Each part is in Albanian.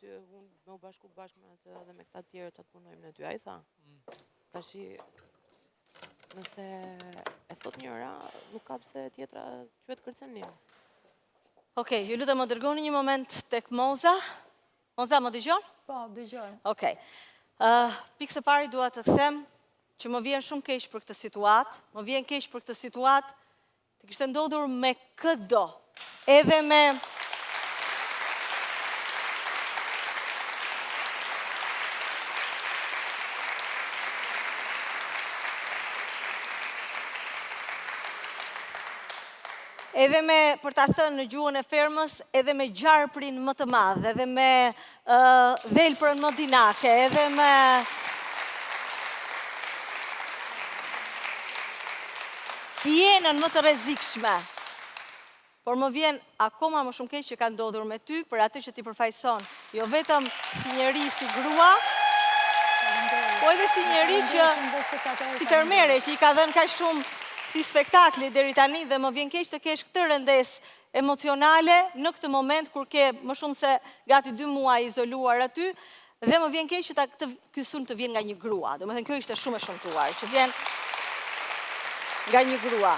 ty, unë me u bashku bashkë me atë dhe me këta tjerë që të punojmë në ty, a i tha. Tashi, nëse e thot njëra, nuk ka pse tjetra quhet kërcenim. Okej, ju lutem më dërgoni një moment tek Moza. Moza, më dëgjon? Po, dëgjoj. Okej. Pikë së pari dua të them që më vjen shumë keq për këtë situatë. Më vjen keq për këtë situatë të kishte ndodhur me këdo. Edhe me edhe me, për ta thënë në gjuhën e fermës, edhe me gjarprin më të madh, edhe me dhelprën më dinake, edhe me hienën më të rrezikshme. Por më vjen akoma më shumë keq që ka ndodhur me ty, për atë që ti përfaqëson, jo vetëm si njeri, si grua, po edhe si njeri që, si fermere, që i ka dhënë kaq shumë këtij spektakli deri tani dhe më vjen keq të kesh këtë rëndesë emocionale në këtë moment kur ke më shumë se gati 2 muaj izoluar aty dhe më vjen keq që ky sulm të vjen nga një grua. Domethënë kjo ishte shumë e shëmtuar, që vjen nga një grua.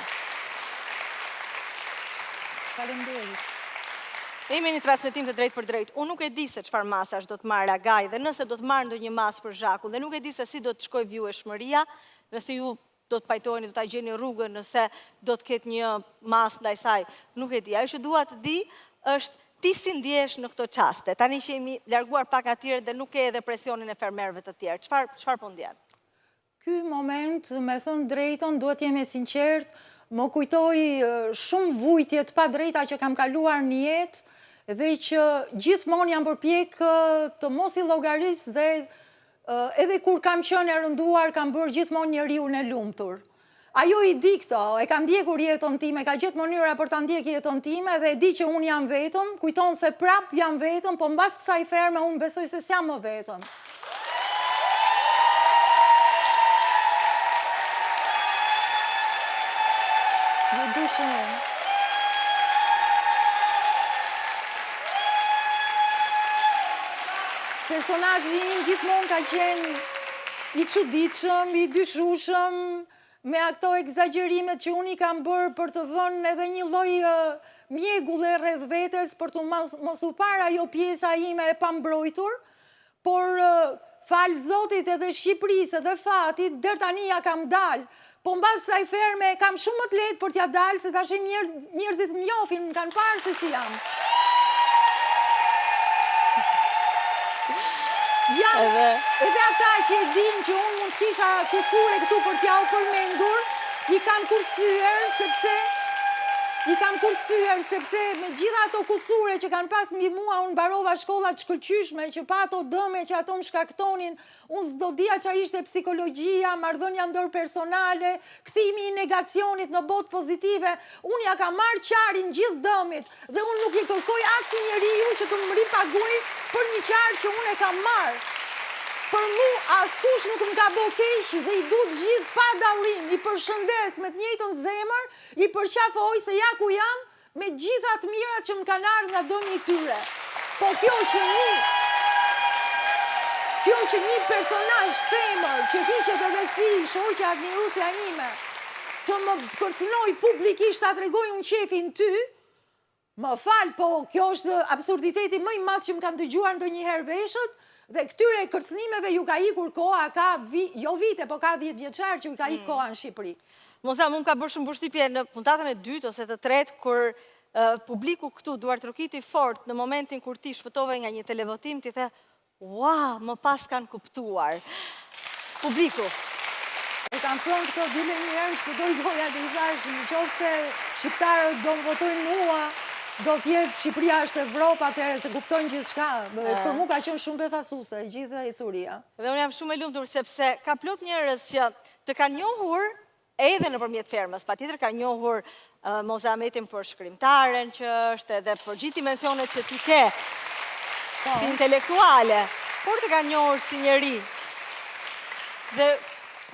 Faleminderit. Jemi një transmetim të drejtë për drejtë. Unë nuk e di se çfarë masash do të marrë Agaj dhe nëse do të marrë ndonjë masë për Zhakun dhe nuk e di se si do të shkojë vjueshmëria, nëse ju do të pajtoheni, do ta gjeni rrugën, nëse do të ketë një masë ndaj saj, nuk e di. Ajo që dua të di është ti si ndjehesh në këto çaste. Tani që jemi larguar pak atyre dhe nuk ke edhe presionin e fermerëve të tjerë. Çfarë po ndjen? Ky moment, me thënë drejtën, duhet jemi sinqert, më kujtoi shumë vujtje të padrejta që kam kaluar në jetë dhe që gjithmonë jam përpjek të mos i llogaris dhe edhe kur kam qenë e rënduar, kam bërë gjithmonë njeriu e lumtur. Ajo i di këto, e ka ndjekur jetën time, ka gjetë mënyra për ta ndjek jetën time dhe e di që unë jam vetëm, kujton se prap jam vetëm, po mbas kësaj ferme unë besoj se s'jam më vetëm. Ju di shumë. Personazhi im gjithmonë ka qenë i çuditshëm, i dyshueshëm, me ato egzagerimet që unë i kam bërë për të vënë edhe një lloj mjegulle rreth vetes për të mos u parë ajo pjesa ime e pambrojtur, por fal Zotit edhe Shqipërisë edhe fatit, deri tani ja kam dalë. Po mbas kësaj ferme kam shumë më të lehtë për t'ja dalë, se tash njerëzit më njohin, më kanë parë se si jam. Edhe ata që e din që unë mund të kisha kusure këtu për t'ja u përmendur, i kam kursyer sepse me gjitha ato kusure që kanë pas mbi mua, unë mbarova shkollat shkëlqyshme që pa ato dëme që ato më shkaktonin, unë s'do dija çfarë ishte psikologjia, marrëdhënia ndërpersonale, kthimi i negacionit në botë pozitive. Unë ja kam marrë qarin gjithë dëmit dhe unë nuk i kërkoj asnjë njeriu që të më ripaguaj për një qarë që unë e kam marrë. Për mu, askush nuk më ka bo keq dhe i du të gjithë pa dallim, i përshëndes me të njëjtën zemër, i përqafoj se ja ku jam, me gjitha të mirat që më kanë ardhur nga dëmi i tyre. Po kjo që një personazh femër, që hiqet edhe si shoqja admirusja ime, të më kërcënoj publikisht ta tregoj unë qefin ty, më fal, po kjo është absurditeti më i madh që më kanë dëgjuar ndonjëherë veshët. Dhe këtyre kërcënimeve ju ka ikur koha, jo vite, po ka 10 vjeçar që ju ka ikur koha në Shqipëri. Moza, më ka bërë shumë përshtypje në puntatën e 2 ose të 3, kur publiku këtu duart rokiti fort në momentin kur ti shpëtove nga një televotim, ti the, ua, më pas kanë kuptuar. Publiku. E kam thënë këto dile një herë, shpëtoj goja dhe i thash, në qoftë se shqiptarët do më votojnë mua, do t'jetë Shqipëria është Evropa atëherë, se kuptojnë gjithë shka. Për mu ka qenë shumë befasuse, gjithë e curia. Dhe unë jam shumë e lumtur sepse ka plot njerëz që të kanë njohur edhe nëpërmjet fermës, patjetër ka njohur Moza Ahmetin për shkrimtaren që është edhe për gjithë dimensionet që ti ke si intelektuale, por të kanë njohur si njeri. Dhe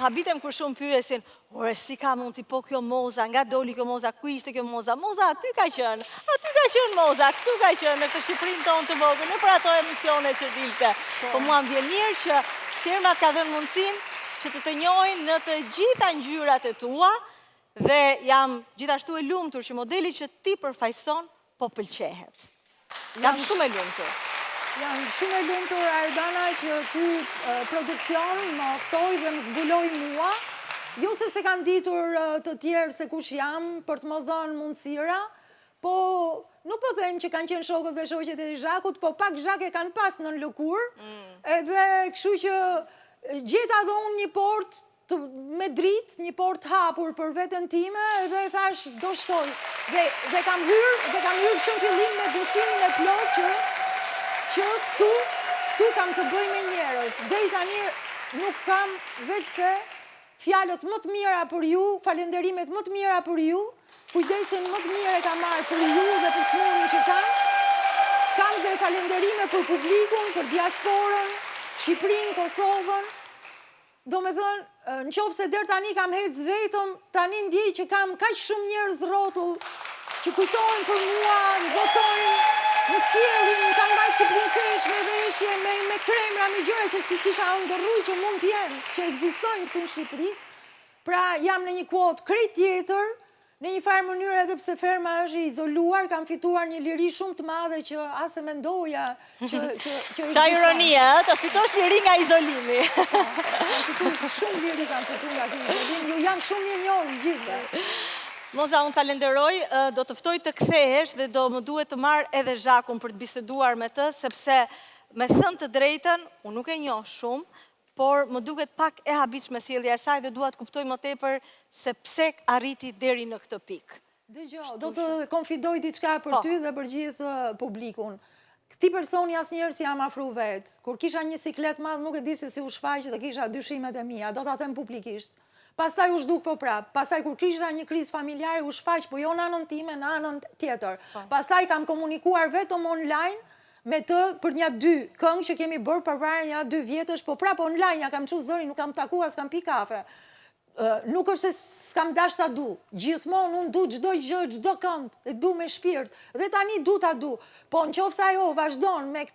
habitem kur shumë pyesin, Ore, si ka mund si po kjo moza, nga doli kjo moza, ku ishte kjo moza? Moza aty ka qenë moza, këtu ka qenë, në këtë Shqipërinë tonë të vogël, në për ato emisione që dilte. Po mua më vjen mirë që firmat ka dhënë mundësinë që të njohin në të gjitha ngjyrat e tua dhe jam gjithashtu e lumtur që modeli që ti përfaqëson po pëlqehet. Jam shumë e lumtur. Jam shumë e lumtur, Ardana, që ky produksion më ftoi dhe më zbuloi mua. Jo se kanë ditur të tjerë se kush jam për të më dhënë mundësira, po nuk po them që kanë qenë shokët dhe shoqet e Zhakut, po pak Zhak e kanë pas nën lëkurë, edhe kështu që gjeta dhe unë një port me dritë, një port hapur për veten time, dhe thash do shkoj. Dhe kam hyrë shumë fillim me besimin e plot që këtu kam të bëj me njerëz. Deri tani nuk kam veç se fjalët më të mira për ju, falenderimet më të mira për ju, kujdesin më të mirë e kam marrë për ju dhe për smurin që kam dhe falenderime për publikun, për diasporën, Shqipërinë, Kosovën. Do me thënë, në qofë se deri tani kam hecë vetëm, tani ndjej që kam kaq shumë njerëz rrotull që kujtojnë për mua, më votojnë, më sjellin, më kanë bajtë si princesh me veshje, me kremra, me gjëra që si kisha ndërruj që mund t'jenë, që ekzistojnë këtu në Shqipëri. Pra jam në një kuotë krejt tjetër, në një farë mënyrë edhe pse ferma është izoluar, kam fituar një liri shumë të madhe që as e mendoja që Qa ironia, të fitosh liri nga izolimi. Shumë liri kam fituar nga këtë izolim, ju jam shumë një njohës gjithë. Moza, unë falenderoj, do të ftoj të kthehesh dhe do më duhet të marrë edhe Zhakun për të biseduar me të, sepse me thënë të drejtën, unë nuk e njoh shumë, por më duket pak e habitshme sjellja e saj dhe dua të kuptoj më tepër se pse arriti deri në këtë pikë. Dëgjoj, do të konfidoj diçka për ty dhe për gjithë publikun. Këti personi asnjëherë si jam afru vetë. Kur kisha një siklet madh, nuk e di se si u shfaq dhe kisha dyshimet e mia, do ta them publikisht. Pastaj u zhduk po prap. Pastaj kur kisha një krizë familjare u shfaq, po jo në anën time, në anën tjetër. Pastaj kam komunikuar vetëm online me të për një 2 këngë që kemi bërë përpara një 2 vjetësh, po prap online ja kam çu zërin, nuk kam takuar, s'kam pi kafe. Nuk është se s'kam dash ta du. Gjithmonë unë du çdo gjë, çdo kënd, e du me shpirt. Dhe tani du ta du. Po nëse ajo vazhdon me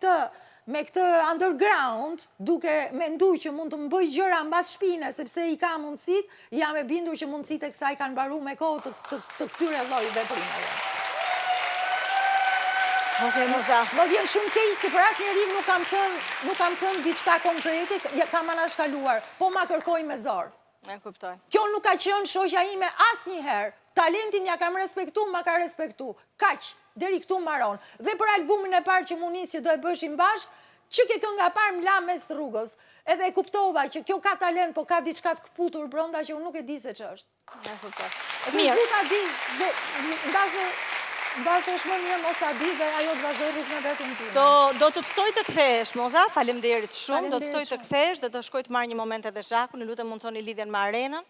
këtë underground, duke menduar që mund të më bëj gjëra mbas shpine sepse i ka mundësit, jam e bindur që mundësitë e kësaj kanë mbaruar me kohë të këtyre lloj veprimeve. Moza. Më vjen shumë keq se për asnjëri nuk kam thënë diçka konkrete, kam anashkaluar, po ma kërkoj me zor. E kuptoj. Kjo nuk ka qenë shoqja ime asnjëherë. Talentin ja kam respektu, ma ka respektu. Kaq, deri këtu mbaron. Dhe për albumin e parë që mu nis që do e bëshim bashkë, që ke kënga parë më la mes rrugës. Edhe e kuptova që kjo ka talent, po ka diçka të kputur brenda që unë nuk e di se ç'është. E kuptoj. Mirë. Nuk ta di, mbase është më mirë mos ta di dhe ajo të vazhdoj rrugën e vetën time. Do të të ftoj të kthehesh, Moza, faleminderit shumë, do të ftoj të kthehesh dhe do shkoj të marr një moment edhe Zhakun, lutem mundsoni lidhjen me Arenën.